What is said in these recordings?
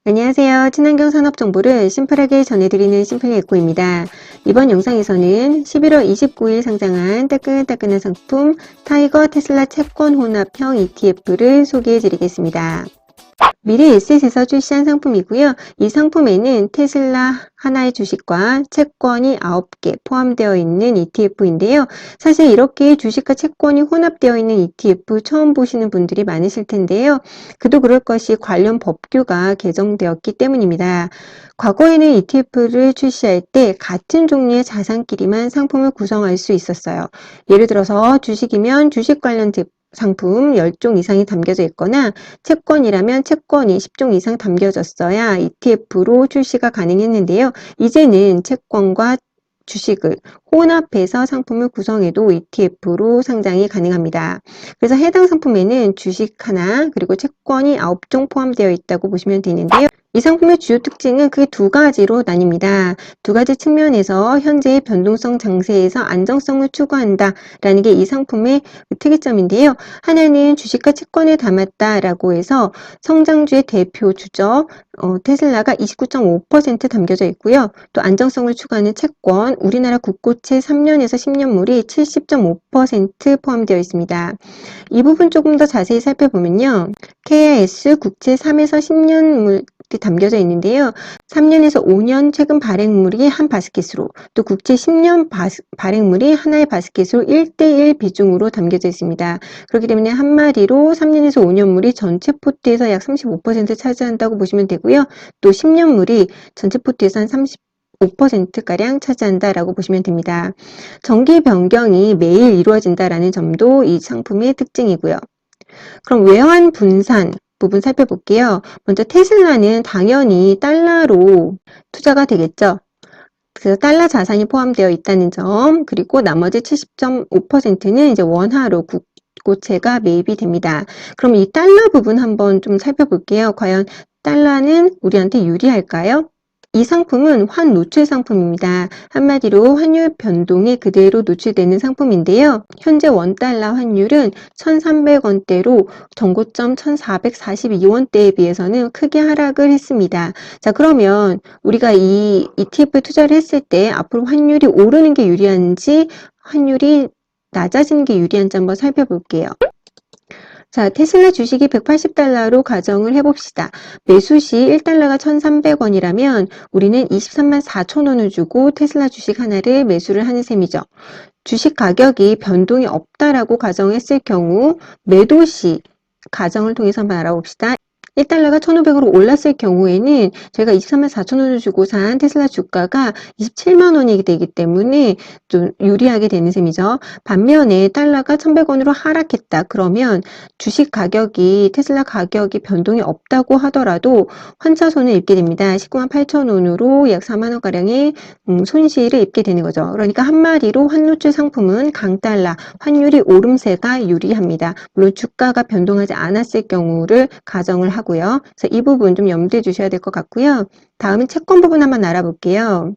안녕하세요. 친환경 산업 정보를 심플하게 전해드리는 심플리에코입니다. 이번 영상에서는 11월 29일 상장한 따끈따끈한 상품 타이거 테슬라 채권 혼합형 ETF를 소개해드리겠습니다. 미래에셋에서 출시한 상품이고요. 이 상품에는 테슬라 하나의 주식과 채권이 9개 포함되어 있는 ETF인데요. 사실 이렇게 주식과 채권이 혼합되어 있는 ETF 처음 보시는 분들이 많으실 텐데요. 그도 그럴 것이 관련 법규가 개정되었기 때문입니다. 과거에는 ETF를 출시할 때 같은 종류의 자산끼리만 상품을 구성할 수 있었어요. 예를 들어서 주식이면 주식 관련 상품 10종 이상이 담겨져 있거나 채권이라면 채권이 10종 이상 담겨졌어야 ETF로 출시가 가능했는데요. 이제는 채권과 주식을 혼합해서 상품을 구성해도 ETF로 상장이 가능합니다. 그래서 해당 상품에는 주식 하나 그리고 채권이 9종 포함되어 있다고 보시면 되는데요. 이 상품의 주요 특징은 크게 두 가지로 나뉩니다. 두 가지 측면에서 현재의 변동성 장세에서 안정성을 추구한다라는 게 이 상품의 특이점인데요. 하나는 주식과 채권을 담았다라고 해서 성장주의 대표 주죠. 테슬라가 29.5% 담겨져 있고요. 또 안정성을 추구하는 채권, 우리나라 국고채 3년에서 10년물이 70.5% 포함되어 있습니다. 이 부분 조금 더 자세히 살펴보면요. KIS 국채 3에서 10년물 담겨져 있는데요. 3년에서 5년 최근 발행물이 한 바스켓으로 또 국채 10년 발행물이 하나의 바스켓으로 1대1 비중으로 담겨져 있습니다. 그렇기 때문에 한마디로 3년에서 5년물이 전체 포트에서 약 35% 차지한다고 보시면 되고요. 또 10년물이 전체 포트에서 한 5%가량 차지한다라고 보시면 됩니다. 정기 변경이 매일 이루어진다라는 점도 이 상품의 특징이고요. 그럼 외환 분산 부분 살펴볼게요. 먼저 테슬라는 당연히 달러로 투자가 되겠죠. 그래서 달러 자산이 포함되어 있다는 점, 그리고 나머지 70.5%는 이제 원화로 국고채가 매입이 됩니다. 그럼 이 달러 부분 한번 좀 살펴볼게요. 과연 달러는 우리한테 유리할까요? 이 상품은 환 노출 상품입니다. 한마디로 환율 변동에 그대로 노출되는 상품인데요. 현재 원달러 환율은 1,300원대로 전고점 1,442원대에 비해서는 크게 하락을 했습니다. 자, 그러면 우리가 이 ETF 투자를 했을 때 앞으로 환율이 오르는 게 유리한지 환율이 낮아지는 게 유리한지 한번 살펴볼게요. 자, 테슬라 주식이 180달러로 가정을 해봅시다. 매수 시 1달러가 1,300원이라면 우리는 23만 4천 원을 주고 테슬라 주식 하나를 매수를 하는 셈이죠. 주식 가격이 변동이 없다라고 가정했을 경우 매도 시 가정을 통해서 한번 알아봅시다. 1달러가 1,500으로 올랐을 경우에는 저희가 23만 4천 원을 주고 산 테슬라 주가가 27만 원이 되기 때문에 좀 유리하게 되는 셈이죠. 반면에 달러가 1,100원으로 하락했다. 그러면 주식 가격이 테슬라 가격이 변동이 없다고 하더라도 환차손을 입게 됩니다. 19만 8천 원으로 약 4만 원가량의 손실을 입게 되는 거죠. 그러니까 한마디로 환노출 상품은 강달러, 환율이 오름세가 유리합니다. 물론 주가가 변동하지 않았을 경우를 가정을 하고요. 그래서 이 부분 좀 염두해 주셔야 될 것 같고요. 다음은 채권 부분 한번 알아볼게요.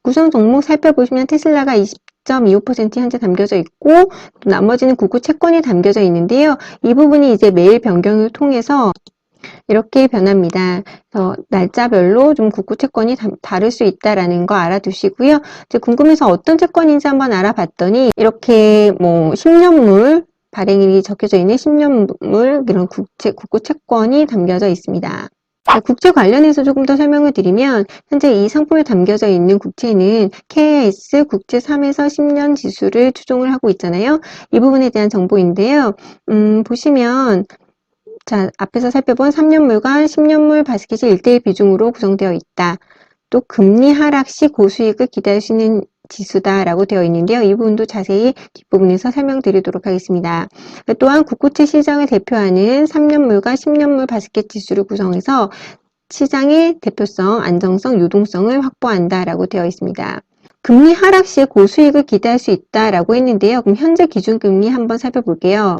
구성 종목 살펴보시면 테슬라가 20.25% 현재 담겨져 있고 또 나머지는 국고 채권이 담겨져 있는데요. 이 부분이 이제 매일 변경을 통해서 이렇게 변합니다. 그래서 날짜별로 좀 국고 채권이 다를 수 있다라는 거 알아두시고요. 이제 궁금해서 어떤 채권인지 한번 알아봤더니 이렇게 뭐 10년물 발행일이 적혀져 있는 10년물 이런 국고 채권이 담겨져 있습니다. 국채 관련해서 조금 더 설명을 드리면 현재 이 상품에 담겨져 있는 국채는 KIS 국채 3에서 10년 지수를 추종을 하고 있잖아요. 이 부분에 대한 정보인데요. 보시면 자, 앞에서 살펴본 3년물과 10년물 바스켓이 1대1 비중으로 구성되어 있다. 또 금리 하락 시 고수익을 기대할 수 있는 지수다라고 되어 있는데요. 이 부분도 자세히 뒷부분에서 설명드리도록 하겠습니다. 또한 국고채 시장을 대표하는 3년물과 10년물 바스켓 지수를 구성해서 시장의 대표성, 안정성, 유동성을 확보한다라고 되어 있습니다. 금리 하락 시 고수익을 기대할 수 있다라고 했는데요. 그럼 현재 기준금리 한번 살펴볼게요.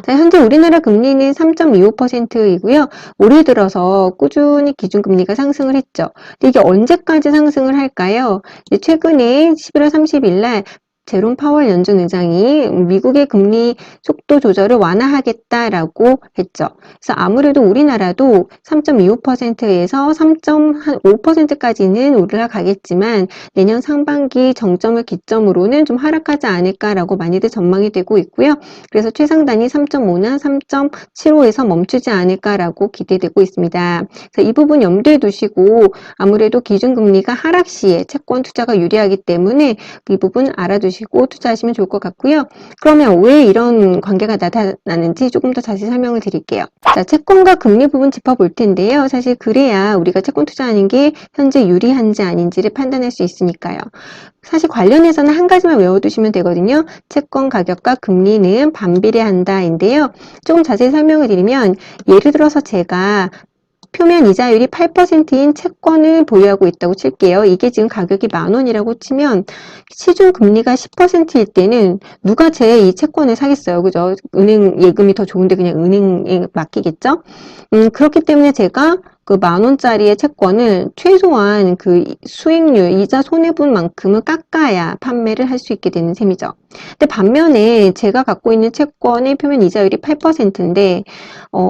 자, 현재 우리나라 금리는 3.25%이고요. 올해 들어서 꾸준히 기준금리가 상승을 했죠. 근데 이게 언제까지 상승을 할까요? 최근에 11월 30일 날 제롬 파월 연준 의장이 미국의 금리 속도 조절을 완화하겠다라고 했죠. 그래서 아무래도 우리나라도 3.25%에서 3.5%까지는 올라가겠지만 내년 상반기 정점을 기점으로는 좀 하락하지 않을까라고 많이들 전망이 되고 있고요. 그래서 최상단이 3.5나 3.75에서 멈추지 않을까라고 기대되고 있습니다. 그래서 이 부분 염두에 두시고 아무래도 기준금리가 하락 시에 채권 투자가 유리하기 때문에 이 부분 알아두시고 투자하시면 좋을 것 같고요. 그러면 왜 이런 관계가 나타나는지 조금 더 자세히 설명을 드릴게요. 자, 채권과 금리 부분 짚어볼 텐데요. 사실 그래야 우리가 채권 투자하는 게 현재 유리한지 아닌지를 판단할 수 있으니까요. 사실 관련해서는 한 가지만 외워두시면 되거든요. 채권 가격과 금리는 반비례한다인데요. 조금 자세히 설명을 드리면 예를 들어서 제가 표면 이자율이 8%인 채권을 보유하고 있다고 칠게요. 이게 지금 가격이 10,000원이라고 치면 시중 금리가 10%일 때는 누가 제 이 채권을 사겠어요. 그죠? 은행 예금이 더 좋은데 그냥 은행에 맡기겠죠? 그렇기 때문에 제가 그 10,000원짜리의 채권을 최소한 그 수익률, 이자 손해분만큼은 깎아야 판매를 할 수 있게 되는 셈이죠. 근데 반면에 제가 갖고 있는 채권의 표면 이자율이 8%인데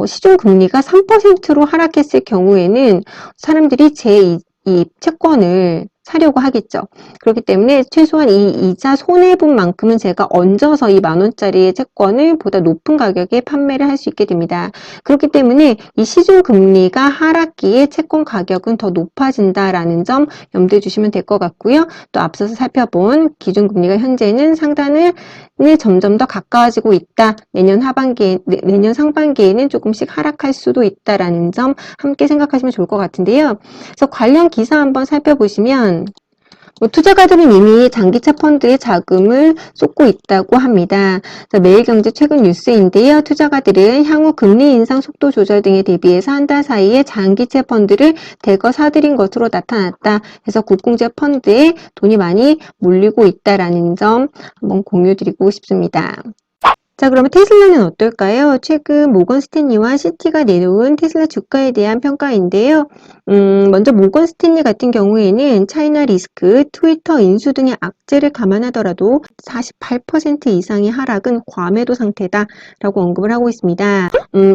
시중 금리가 3%로 하락했을 경우에는 사람들이 제 이 채권을 사려고 하겠죠. 그렇기 때문에 최소한 이 이자 손해분만큼은 제가 얹어서 이 10,000원짜리의 채권을 보다 높은 가격에 판매를 할 수 있게 됩니다. 그렇기 때문에 이 시중 금리가 하락기에 채권 가격은 더 높아진다라는 점 염두에 주시면 될 것 같고요. 또 앞서서 살펴본 기준금리가 현재는 상단을 점점 더 가까워지고 있다. 내년 상반기에는 조금씩 하락할 수도 있다라는 점 함께 생각하시면 좋을 것 같은데요. 그래서 관련 기사 한번 살펴보시면 투자가들은 이미 장기차 펀드에 자금을 쏟고 있다고 합니다. 매일경제 최근 뉴스인데요. 투자가들은 향후 금리 인상 속도 조절 등에 대비해서 한 달 사이에 장기채 펀드를 대거 사들인 것으로 나타났다. 그래서 국공제 펀드에 돈이 많이 몰리고 있다라는 점 한번 공유드리고 싶습니다. 자, 그러면 테슬라는 어떨까요? 최근 모건 스탠리와 시티가 내놓은 테슬라 주가에 대한 평가인데요. 먼저 모건 스탠리 같은 경우에는 차이나 리스크, 트위터 인수 등의 악재를 감안하더라도 48% 이상의 하락은 과매도 상태다라고 언급을 하고 있습니다.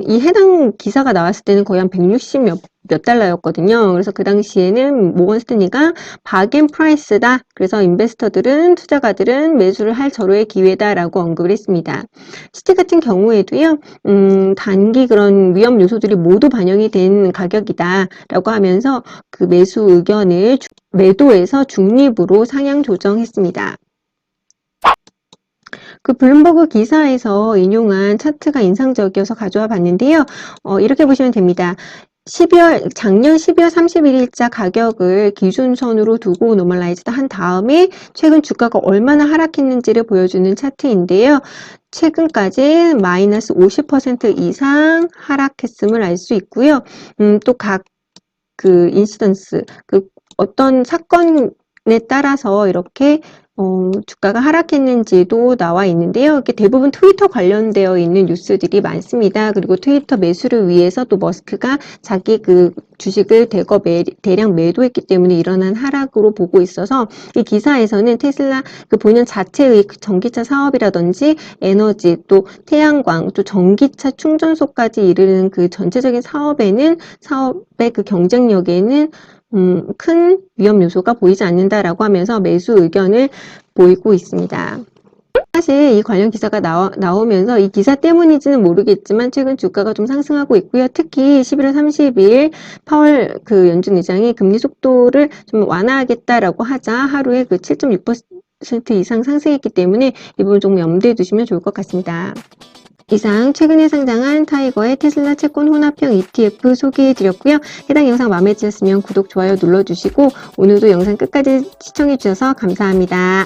이 해당 기사가 나왔을 때는 거의 한 160 몇 달러였거든요. 그래서 그 당시에는 모건 스탠리가 바겐 프라이스다. 그래서 인베스터들은, 투자가들은 매수를 할 절호의 기회다라고 언급을 했습니다. 시티 같은 경우에도요, 단기 그런 위험 요소들이 모두 반영이 된 가격이다라고 하면서 그 매수 의견을 매도에서 중립으로 상향 조정했습니다. 그 블룸버그 기사에서 인용한 차트가 인상적이어서 가져와 봤는데요. 이렇게 보시면 됩니다. 작년 12월 31일자 가격을 기준선으로 두고 노멀라이즈드 한 다음에 최근 주가가 얼마나 하락했는지를 보여주는 차트인데요. 최근까지 마이너스 50% 이상 하락했음을 알 수 있고요. 또 각 그 인시던스, 어떤 사건에 따라서 이렇게 주가가 하락했는지도 나와 있는데요. 이렇게 대부분 트위터 관련되어 있는 뉴스들이 많습니다. 그리고 트위터 매수를 위해서 또 머스크가 자기 그 주식을 대량 매도했기 때문에 일어난 하락으로 보고 있어서 이 기사에서는 테슬라 그 본연 자체의 전기차 사업이라든지 에너지 또 태양광 또 전기차 충전소까지 이르는 그 전체적인 사업의 그 경쟁력에는 큰 위험 요소가 보이지 않는다라고 하면서 매수 의견을 보이고 있습니다. 사실 이 관련 기사가 나오면서 이 기사 때문인지는 모르겠지만 최근 주가가 좀 상승하고 있고요. 특히 11월 30일 파월 그 연준 의장이 금리 속도를 좀 완화하겠다라고 하자 하루에 그 7.6% 이상 상승했기 때문에 이 부분 좀 염두에 두시면 좋을 것 같습니다. 이상 최근에 상장한 타이거의 테슬라 채권 혼합형 ETF 소개해드렸고요. 해당 영상 마음에 드셨으면 구독, 좋아요 눌러주시고 오늘도 영상 끝까지 시청해주셔서 감사합니다.